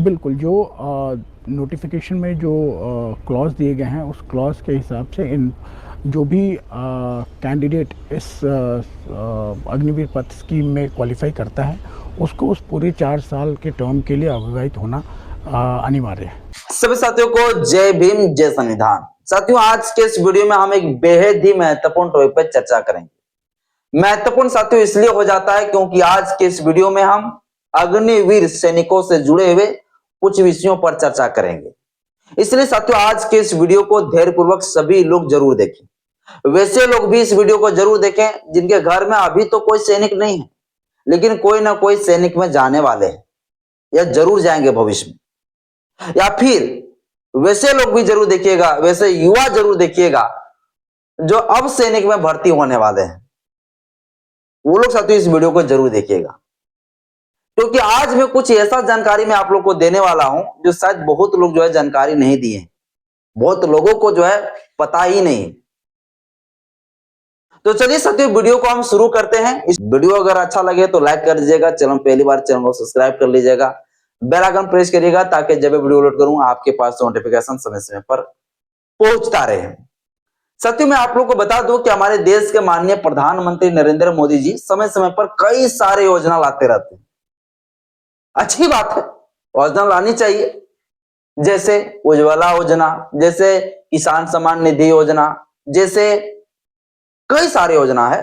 बिल्कुल, जो नोटिफिकेशन में जो क्लॉज दिए गए हैं, उस क्लॉज के हिसाब से इन जो भी कैंडिडेट इस अग्निवीर पथ स्कीम में क्वालिफाई करता है, उसको उस पूरे 4 साल के टर्म के लिए अविवाहित होना अनिवार्य है। सभी साथियों को जय भीम, जय संविधान। साथियों, आज के इस वीडियो में हम एक बेहद ही महत्वपूर्ण टॉपिक पर चर्चा करेंगे। महत्वपूर्ण साथियों इसलिए हो जाता है क्योंकि आज के इस वीडियो में हम अग्निवीर सैनिकों से जुड़े हुए कुछ विषयों पर चर्चा करेंगे। इसलिए साथियों आज के इस वीडियो को धैर्यपूर्वक सभी लोग जरूर देखें। वैसे लोग भी इस वीडियो को जरूर देखें जिनके घर में अभी तो कोई सैनिक नहीं है, लेकिन कोई ना कोई सैनिक में जाने वाले हैं या जरूर जाएंगे भविष्य में। या फिर वैसे लोग भी जरूर देखिएगा, वैसे युवा जरूर देखिएगा जो अब सैनिक में भर्ती होने वाले हैं। वो लोग साथियों इस वीडियो को जरूर देखिएगा, क्योंकि आज मैं कुछ ऐसा जानकारी मैं आप लोग को देने वाला हूं जो शायद बहुत लोग जो है जानकारी नहीं दिए, बहुत लोगों को जो है पता ही नहीं। तो चलिए साथियों वीडियो को हम शुरू करते हैं। इस वीडियो अगर अच्छा लगे तो लाइक कर दीजिएगा, चैनल पहली बार चैनल को सब्सक्राइब कर लीजिएगा, बेल आइकन प्रेस करिएगा ताकि जब वीडियो अपलोड करूं आपके पास नोटिफिकेशन समय समय पर पहुंचता रहे। साथियों मैं आप लोग को बता दूं कि हमारे देश के माननीय प्रधानमंत्री नरेंद्र मोदी जी समय समय पर कई सारे योजना लाते रहते हैं। अच्छी बात है, योजना लानी चाहिए, जैसे उज्ज्वला योजना, जैसे किसान सम्मान निधि योजना, जैसे कई सारी योजना है।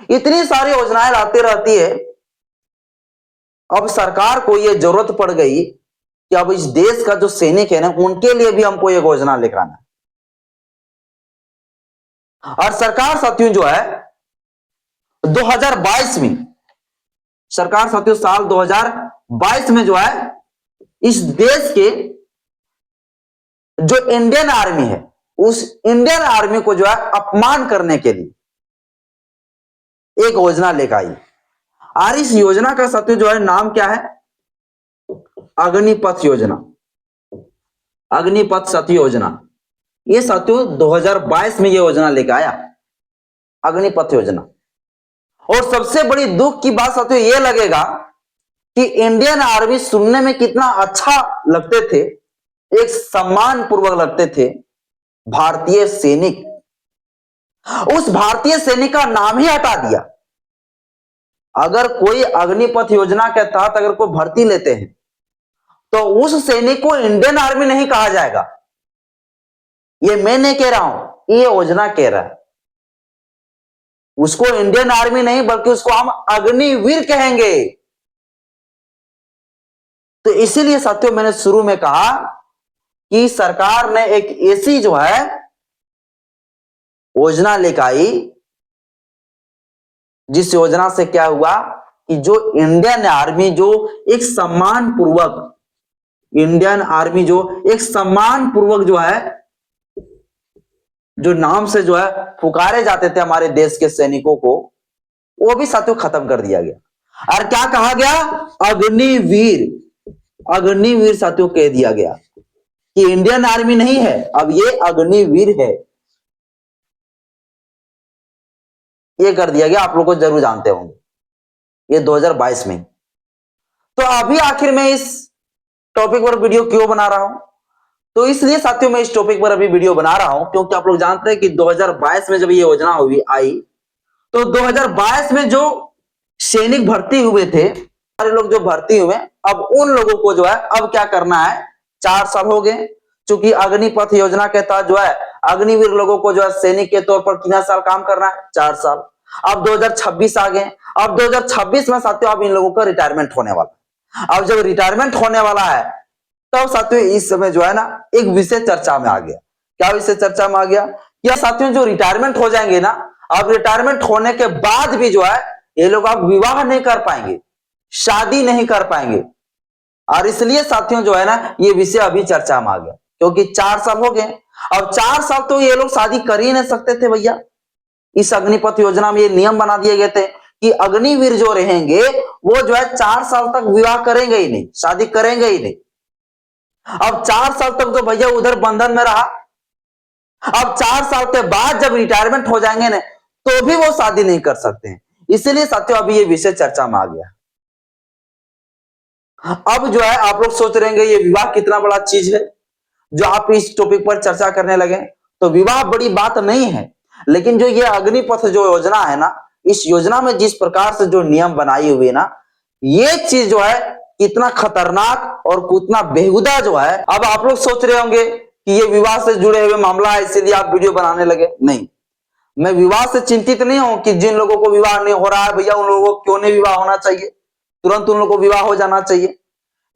इतनी सारी योजनाएं लाती रहती है। अब सरकार को यह जरूरत पड़ गई कि अब इस देश का जो सैनिक है ना, उनके लिए भी हमको एक योजना लेकर आना है। और सरकार साथियों जो है 2022 में, सरकार साथियों साल 2022 में जो है इस देश के जो इंडियन आर्मी है, उस इंडियन आर्मी को जो है अपमान करने के लिए एक योजना लेकर आई। और इस योजना का साथियों जो है नाम क्या है? अग्निपथ योजना। अग्निपथ साथियों योजना, ये साथियों 2022 में ये योजना लेकर आया, अग्निपथ योजना। और सबसे बड़ी दुख की बात साथियों ये लगेगा कि इंडियन आर्मी सुनने में कितना अच्छा लगते थे, एक सम्मान पूर्वक लगते थे, भारतीय सैनिक। उस भारतीय सैनिक का नाम ही हटा दिया। अगर कोई अग्निपथ योजना के तहत अगर कोई भर्ती लेते हैं तो उस सैनिक को इंडियन आर्मी नहीं कहा जाएगा। ये मैं नहीं कह रहा हूं, ये योजना कह रहा है। उसको इंडियन आर्मी नहीं बल्कि उसको हम अग्निवीर कहेंगे। तो इसीलिए साथियों मैंने शुरू में कहा कि सरकार ने एक ऐसी जो है योजना लेकर आई, जिस योजना से क्या हुआ कि जो इंडियन आर्मी जो एक सम्मान पूर्वक, इंडियन आर्मी जो एक सम्मान पूर्वक जो है, जो नाम से जो है पुकारे जाते थे हमारे देश के सैनिकों को, वो भी साथियों खत्म कर दिया गया। और क्या कहा गया? अग्निवीर। अग्निवीर साथियों कह दिया गया कि इंडियन आर्मी नहीं है, अब ये अग्निवीर है, ये कर दिया गया। आप लोग को जरूर जानते होंगे, ये 2022 में। तो अभी आखिर में इस टॉपिक पर वीडियो क्यों बना रहा हूं? तो इसलिए साथियों मैं इस टॉपिक पर अभी वीडियो बना रहा हूं क्योंकि आप लोग जानते हैं कि 2022 में जब ये योजना हुई आई, तो 2022 में जो सैनिक भर्ती हुए थे, सारे लोग जो भर्ती हुए, अब उन लोगों को जो है अब क्या करना है, 4 साल हो गए। चूंकि अग्निपथ योजना के तहत जो है अग्निवीर लोगों को जो है सैनिक के तौर पर कितना साल काम करना है? 4 साल। अब 2026 आ गए। अब 2026 में साथियों अब इन लोगों का रिटायरमेंट होने वाला। अब जब रिटायरमेंट होने वाला है तब साथियों इस समय जो है ना एक विषय चर्चा में आ गया। क्या विषय चर्चा में आ गया? क्या साथियों जो रिटायरमेंट हो जाएंगे ना, अब रिटायरमेंट होने के बाद भी जो है ये लोग अब विवाह नहीं कर पाएंगे, शादी नहीं कर पाएंगे। और इसलिए साथियों जो है ना ये विषय अभी चर्चा में आ गया, क्योंकि 4 साल हो गए। अब 4 साल तो ये लोग शादी कर ही नहीं सकते थे भैया। इस अग्निपथ योजना में ये नियम बना दिए गए थे कि अग्निवीर जो रहेंगे वो जो है 4 साल तक विवाह करेंगे ही नहीं, शादी करेंगे ही नहीं। अब 4 साल तक तो भैया उधर बंधन में रहा। अब 4 साल के बाद जब रिटायरमेंट हो जाएंगे ना तो भी वो शादी नहीं कर सकते हैं। इसलिए साथियों अभी ये विषय चर्चा में आ गया। अब जो है आप लोग सोच रहे हैं ये विवाह कितना बड़ा चीज है जो आप इस टॉपिक पर चर्चा करने लगे। तो विवाह बड़ी बात नहीं है, लेकिन जो ये अग्निपथ जो योजना है ना, इस योजना में जिस प्रकार से जो नियम बनाई हुई है ना, ये चीज जो है कितना खतरनाक और कितना बेहुदा जो है। अब आप लोग सोच रहे होंगे कि ये विवाह से जुड़े हुए मामला है इसीलिए आप वीडियो बनाने लगे। नहीं, मैं विवाह से चिंतित नहीं हूं कि जिन लोगों को विवाह नहीं हो रहा है भैया उन लोगों को क्यों नहीं विवाह होना चाहिए, तुरंत उन लोगों को विवाह हो जाना चाहिए।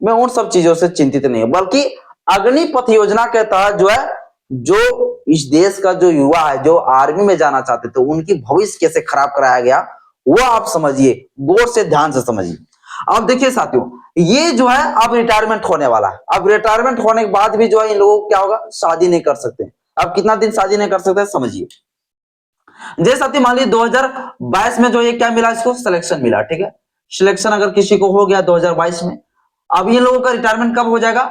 मैं उन सब चीजों से चिंतित नहीं हूं, बल्कि अग्निपथ योजना के तहत जो है, जो इस देश का जो युवा है जो आर्मी में जाना चाहते थे उनकी भविष्य कैसे खराब कराया गया वो आप समझिए, गौर से ध्यान से समझिए। अब देखिए साथियों, ये जो है अब रिटायरमेंट होने वाला है। अब रिटायरमेंट होने के बाद भी जो है इन लोगों को क्या होगा, शादी नहीं कर सकते। अब कितना दिन शादी नहीं कर सकते समझिए। जैसे साथी मान लीजिए 2022 में जो ये क्या मिला, इसको सिलेक्शन मिला, ठीक है। सिलेक्शन अगर किसी को हो गया 2022 में, अब ये लोगों का रिटायरमेंट कब हो जाएगा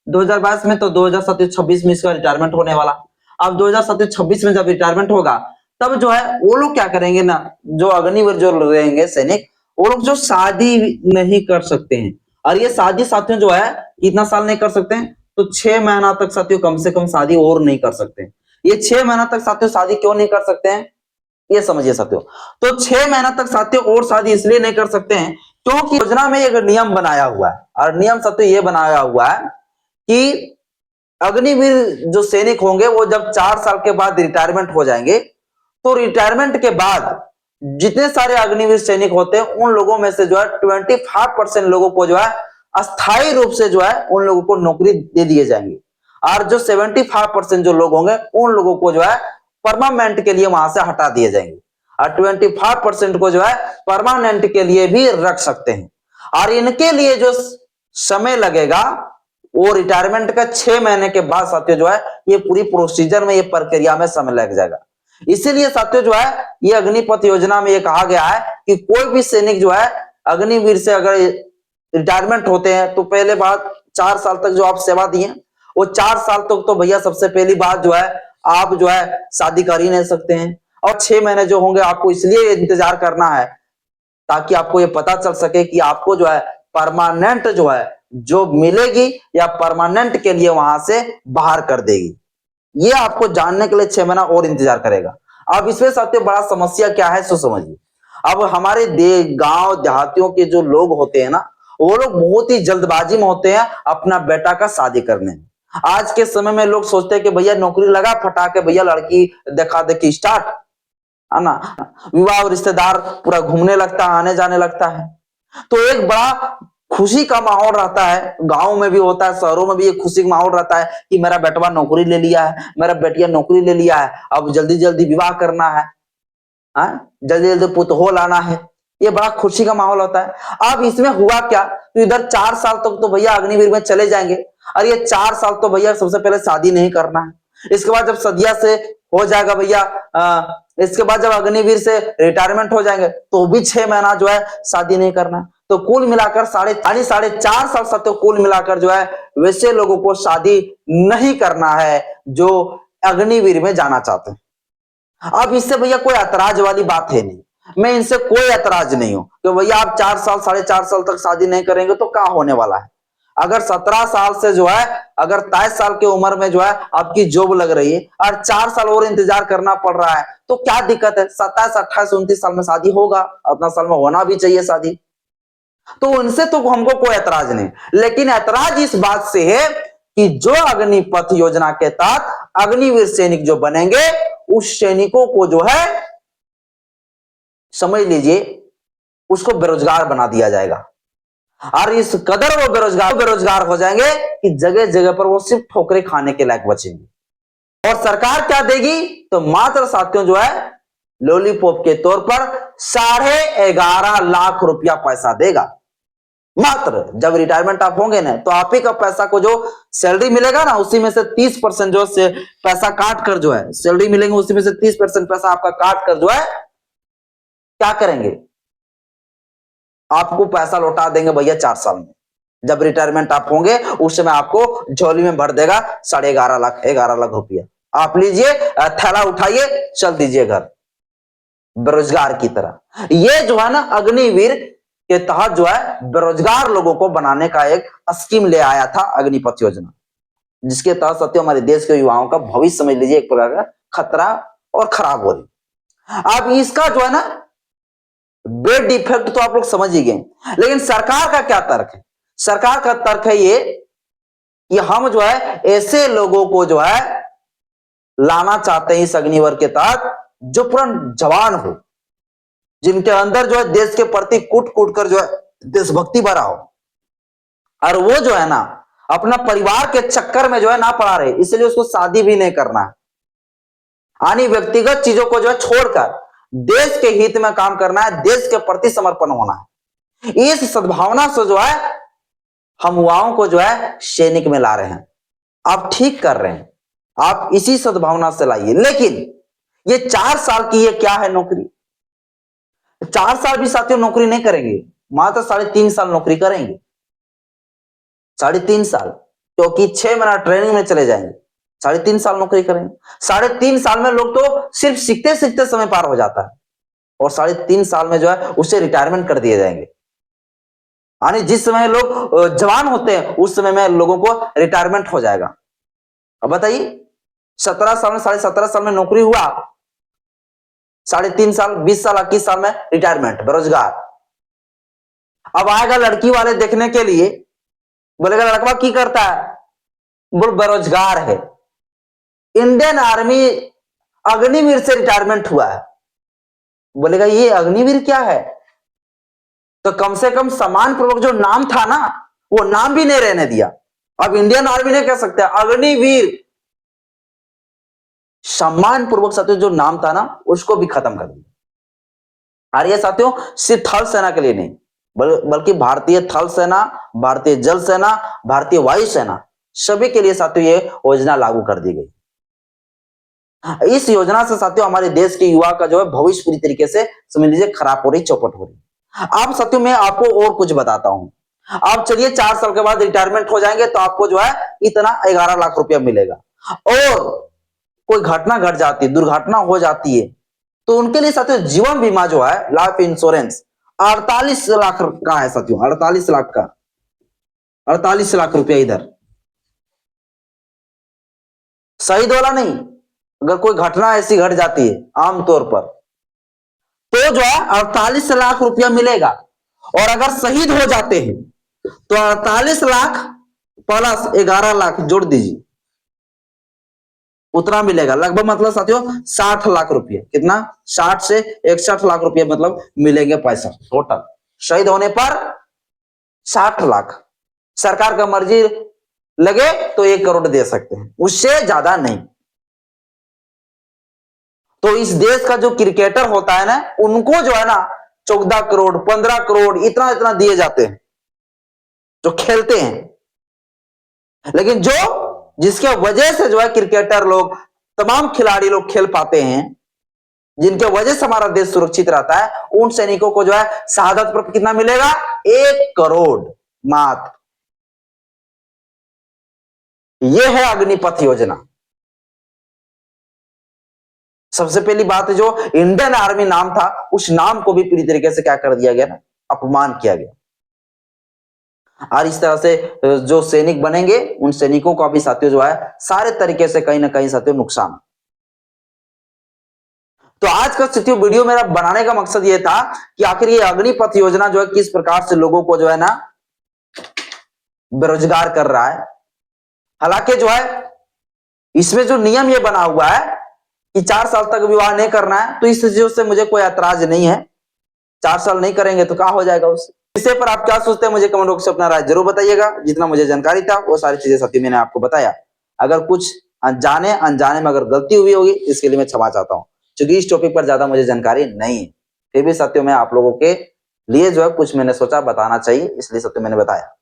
2022 में, तो 2027-26 में इसका रिटायरमेंट होने वाला। अब 2027-26 में जब रिटायरमेंट होगा तब जो है वो लोग क्या करेंगे ना, जो अग्निवीर जो रहेंगे सैनिक, वो लोग जो शादी नहीं कर सकते हैं। और ये शादी साथियों जो है कितना साल नहीं कर सकते हैं, तो 6 महीना तक साथियों कम से कम शादी और नहीं कर सकते हैं। ये 6 महीना तक साथियों शादी क्यों नहीं कर सकते हैं ये समझिए साथियों। तो 6 महीना तक साथियों और शादी इसलिए नहीं कर सकते हैं क्योंकि योजना में एक नियम बनाया हुआ है, और नियम साथियों ये बनाया हुआ है कि अग्निवीर जो सैनिक होंगे वो जब 4 साल के बाद रिटायरमेंट हो जाएंगे, तो रिटायरमेंट के बाद जितने सारे अग्निवीर सैनिक होते हैं उन लोगों में से जो है 25% लोगों को जो है अस्थायी रूप से जो है उन लोगों को नौकरी दे दिए जाएंगे, और जो 75% जो लोग होंगे उन लोगों को जो है परमानेंट के लिए वहां से हटा दिए जाएंगे, और 25% को जो है परमानेंट के लिए भी रख सकते हैं। और इनके लिए जो समय लगेगा वो रिटायरमेंट का 6 महीने के बाद साथियों जो है ये पूरी प्रोसीजर में, ये प्रक्रिया में समय लग जाएगा। इसीलिए साथियों जो है ये अग्निपथ योजना में ये कहा गया है कि कोई भी सैनिक जो है अग्निवीर से अगर रिटायरमेंट होते हैं तो पहले बात 4 साल तक जो आप सेवा दिए वो 4 साल तक तो भैया सबसे पहली बात जो है आप जो है शादी कर ही नहीं सकते हैं, और 6 महीने जो होंगे आपको इसलिए इंतजार करना है ताकि आपको ये पता चल सके कि आपको जो है परमानेंट जो है जॉब मिलेगी या परमानेंट के लिए वहां से बाहर कर देगी। ये आपको जानने के लिए 6 महीना और इंतजार करेगा। अब इसमें सबसे बड़ा समस्या क्या है सो समझिए। अब हमारे गांव देहातियों के जो लोग होते हैं ना, वो लोग बहुत ही जल्दबाजी में होते हैं अपना बेटा का शादी करने में। आज के समय में लोग सोचते हैं कि भैया नौकरी लगा फटा के भैया लड़की देखा देखी स्टार्ट, है ना, विवाह और रिश्तेदार पूरा घूमने लगता है, आने जाने लगता है। तो एक बड़ा खुशी का माहौल रहता है, गांव में भी होता है, शहरों में भी एक खुशी का माहौल रहता है कि मेरा बेटवा नौकरी ले लिया है, मेरा बेटिया नौकरी ले लिया है, अब जल्दी जल्दी विवाह करना है, जल्दी जल्दी पुतहो लाना है। ये बड़ा खुशी का माहौल होता है। अब इसमें हुआ क्या, तो इधर 4 साल तक तो भैया अग्निवीर में चले जाएंगे, और ये 4 साल तो भैया सबसे पहले शादी नहीं करना है। इसके बाद जब सदिया से हो जाएगा भैया, इसके बाद जब अग्निवीर से रिटायरमेंट हो जाएंगे तो भी 6 महीना जो है शादी नहीं करना। तो कुल मिलाकर 4.5 साल तक तो कुल मिलाकर जो है वैसे लोगों को शादी नहीं करना है जो अग्निवीर में जाना चाहते हैं। अब इससे भैया कोई ऐतराज वाली बात है नहीं, मैं इनसे कोई ऐतराज नहीं हूं कि भैया आप 4 साल 4.5 साल तक शादी नहीं करेंगे तो क्या होने वाला है। अगर 17 साल से जो है अगर 23 साल की उम्र में जो है आपकी जॉब लग रही है और 4 साल और इंतजार करना पड़ रहा है तो क्या दिक्कत है, 27, 28, 29 साल में शादी होगा, अपना साल में होना भी चाहिए शादी। तो उनसे तो हमको कोई ऐतराज नहीं, लेकिन ऐतराज इस बात से है कि जो अग्निपथ योजना के तहत अग्निवीर सैनिक जो बनेंगे उस सैनिकों को जो है समझ लीजिए उसको बेरोजगार बना दिया जाएगा, और इस कदर वो बेरोजगार हो जाएंगे कि जगह जगह पर वो सिर्फ ठोकरे खाने के लायक बचेंगे। और सरकार क्या देगी, तो मात्र साथियों जो है लॉलीपॉप के तौर पर 11.5 लाख रुपया पैसा देगा। मात्र जब रिटायरमेंट आप होंगे ना तो आप ही का पैसा को जो सैलरी मिलेगा ना उसी में से 30% जो से पैसा काट कर जो है सैलरी मिलेंगे उसी में से 30% पैसा आपका काट कर जो है क्या करेंगे, आपको पैसा लौटा देंगे भैया 4 साल में। जब रिटायरमेंट आप होंगे उस समय आपको झोली में भर देगा 11.5 लाख रुपया। आप लीजिए, थैला उठाइए, चल दीजिए घर बेरोजगार की तरह। ये जो है ना अग्निवीर के तहत जो है बेरोजगार लोगों को बनाने का एक स्कीम ले आया था अग्निपथ योजना, जिसके तहत सत्य हमारे देश के युवाओं का भविष्य समझ लीजिए एक प्रकार का खतरा और खराब हो रही। अब इसका जो है ना बेड इफेक्ट तो आप लोग समझ ही गए, लेकिन सरकार का क्या तर्क है? सरकार का तर्क है ये कि हम जो है ऐसे लोगों को जो है लाना चाहते हैं इस अग्निवर के तहत जो पूरा जवान हो, जिनके अंदर जो है देश के प्रति कूट कूट कर जो है देशभक्ति भरा हो, और वो जो है ना अपना परिवार के चक्कर में जो है ना पड़ा रहे, इसलिए उसको शादी भी नहीं करना है, यानी व्यक्तिगत चीजों को जो है छोड़कर देश के हित में काम करना है, देश के प्रति समर्पण होना है। इस सद्भावना से जो है हम युवाओं को जो है सैनिक में ला रहे हैं। आप ठीक कर रहे हैं, आप इसी सद्भावना से लाइए। लेकिन ये 4 साल की ये क्या है नौकरी? 4 साल भी साथियों नौकरी नहीं करेंगे, मात्र 3.5 साल नौकरी करेंगे। 3.5 साल, क्योंकि 6 महीना ट्रेनिंग में चले जाएंगे, 3.5 साल नौकरी करेंगे। 3.5 साल में लोग तो सिर्फ सीखते सीखते समय पार हो जाता है, और 3.5 साल में जो है उससे रिटायरमेंट कर दिए जाएंगे। यानी जिस समय लोग जवान होते हैं उस समय में लोगों को रिटायरमेंट हो जाएगा। अब बताइए 17 साल में 17.5 साल में नौकरी हुआ, 3.5 साल 20 साल 21 साल में रिटायरमेंट, बेरोजगार। अब आएगा लड़की वाले देखने के लिए, बोलेगा लड़का की करता है, बोल बेरोजगार है। इंडियन आर्मी अग्निवीर से रिटायरमेंट हुआ है, बोलेगा ये अग्निवीर क्या है? तो कम से कम सम्मान पूर्वक जो नाम था ना वो नाम भी नहीं रहने दिया। अब इंडियन आर्मी ने कह सकते हैं अग्निवीर, सम्मान पूर्वक साथियों जो नाम था ना उसको भी खत्म कर दिया। और ये साथियों सिर्फ थल सेना के लिए नहीं, बल्कि भारतीय थल सेना, भारतीय जल सेना, भारतीय वायु सेना, सभी के लिए साथियों ये योजना लागू कर दी गई। इस योजना से साथियों हमारे देश के युवा का जो है भविष्य पूरी तरीके से समझ लीजिए खराब हो रही, चौपट हो रही। अब साथियों मैं आपको और कुछ बताता हूं। अब चलिए 4 साल के बाद रिटायरमेंट हो जाएंगे तो आपको जो है इतना 11 लाख रुपया मिलेगा, और कोई घटना घट जाती है, दुर्घटना हो जाती है, तो उनके लिए साथियों जीवन बीमा जो है लाइफ इंश्योरेंस 48 लाख का है साथियों, 48 लाख का, 48 लाख रुपया इधर शहीद वाला नहीं, अगर कोई घटना ऐसी घट जाती है आमतौर पर तो जो है 48 लाख रुपया मिलेगा, और अगर शहीद हो जाते हैं तो 48 लाख प्लस 11 लाख जोड़ दीजिए, उतना मिलेगा लगभग, मतलब साथियों 60 लाख रुपया। कितना? 60 से 61 लाख रुपया मतलब मिलेंगे पैसा टोटल। शहीद होने पर 60 लाख, सरकार का मर्जी लगे तो 1 करोड़ दे सकते हैं, उससे ज्यादा नहीं। तो इस देश का जो क्रिकेटर होता है ना उनको जो है ना 14 करोड़ 15 करोड़ इतना इतना दिए जाते हैं जो खेलते हैं। लेकिन जो जिसके वजह से जो है क्रिकेटर लोग, तमाम खिलाड़ी लोग खेल पाते हैं, जिनके वजह से हमारा देश सुरक्षित रहता है, उन सैनिकों को जो है शहादत पर कितना मिलेगा? 1 करोड़ मात्र। यह है अग्निपथ योजना। सबसे पहली बात जो इंडियन आर्मी नाम था उस नाम को भी पूरी तरीके से क्या कर दिया गया ना, अपमान किया गया। और इस तरह से जो सैनिक बनेंगे उन सैनिकों का भी साथियों जो है सारे तरीके से कहीं ना कहीं साथियों नुकसान। तो आज का साथियों वीडियो मेरा बनाने का मकसद ये था कि आखिर ये अग्निपथ योजना जो है किस प्रकार से लोगों को जो है ना बेरोजगार कर रहा है। हालांकि जो है इसमें जो नियम ये बना हुआ है कि 4 साल तक विवाह नहीं करना है, तो इस चीजों से मुझे कोई ऐतराज नहीं है। 4 साल नहीं करेंगे तो क्या हो जाएगा उससे। इसे पर आप क्या सोचते हैं मुझे कमेंट बॉक्स में अपना राय जरूर बताइएगा। जितना मुझे जानकारी था वो सारी चीजें साथी मैंने आपको बताया। अगर कुछ अनजाने में अगर गलती हुई होगी इसके लिए मैं क्षमा चाहता हूँ, क्योंकि इस टॉपिक पर ज्यादा मुझे जानकारी नहीं है। फिर भी साथियों मैं आप लोगों के लिए जो है कुछ मैंने सोचा बताना चाहिए, इसलिए साथियों मैंने बताया।